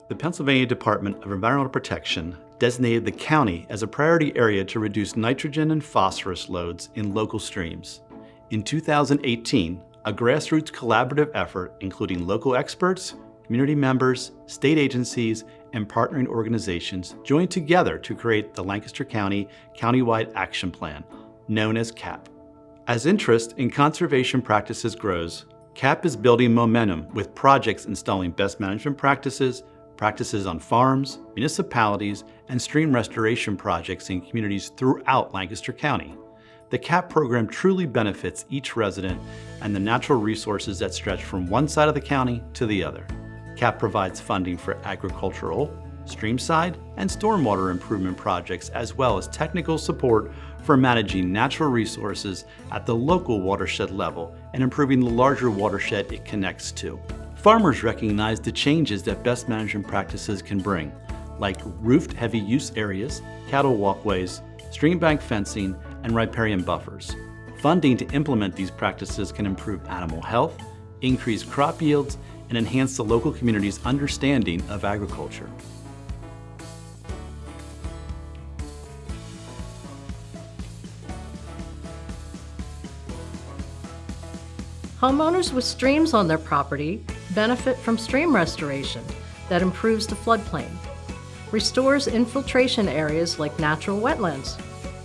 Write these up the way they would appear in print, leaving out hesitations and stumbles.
The Pennsylvania Department of Environmental Protection designated the county as a priority area to reduce nitrogen and phosphorus loads in local streams. In 2018, a grassroots collaborative effort including local experts, community members, state agencies, and partnering organizations joined together to create the Lancaster County Countywide Action Plan, known as CAP. As interest in conservation practices grows, CAP is building momentum with projects installing best management practices on farms, municipalities, and stream restoration projects in communities throughout Lancaster County. The CAP program truly benefits each resident and the natural resources that stretch from one side of the county to the other. CAP provides funding for agricultural, streamside, and stormwater improvement projects, as well as technical support for managing natural resources at the local watershed level and improving the larger watershed it connects to. Farmers recognize the changes that best management practices can bring, like roofed heavy use areas, cattle walkways, stream bank fencing, and riparian buffers. Funding to implement these practices can improve animal health, increase crop yields, and enhance the local community's understanding of agriculture. Homeowners with streams on their property benefit from stream restoration that improves the floodplain, restores infiltration areas like natural wetlands,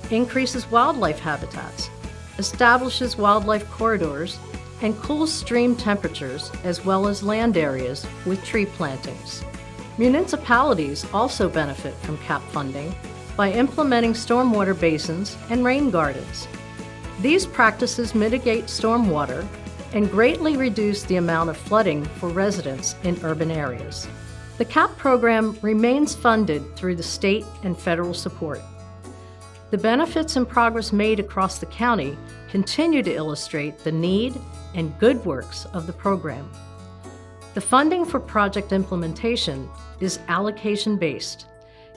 increases wildlife habitats, establishes wildlife corridors, and cools stream temperatures as well as land areas with tree plantings. Municipalities also benefit from CAP funding by implementing stormwater basins and rain gardens. These practices mitigate stormwater and greatly reduce the amount of flooding for residents in urban areas. The CAP program remains funded through the state and federal support. The benefits and progress made across the county continue to illustrate the need and good works of the program. The funding for project implementation is allocation-based.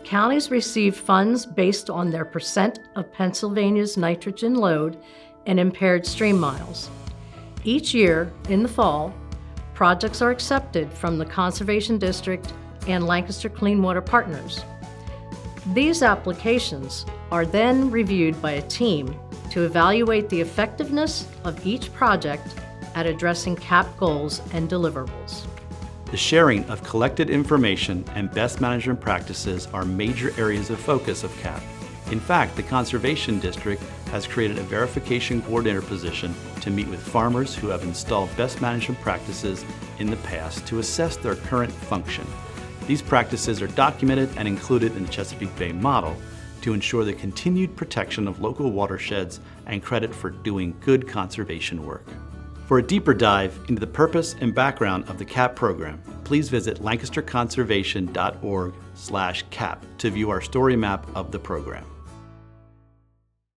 Counties receive funds based on their percent of Pennsylvania's nitrogen load and impaired stream miles. Each year, in the fall, projects are accepted from the Conservation District and Lancaster Clean Water Partners. These applications are then reviewed by a team to evaluate the effectiveness of each project at addressing CAP goals and deliverables. The sharing of collected information and best management practices are major areas of focus of CAP. In fact, the Conservation District has created a verification coordinator position to meet with farmers who have installed best management practices in the past to assess their current function. These practices are documented and included in the Chesapeake Bay model to ensure the continued protection of local watersheds and credit for doing good conservation work. For a deeper dive into the purpose and background of the CAP program, please visit lancasterconservation.org/CAP to view our story map of the program.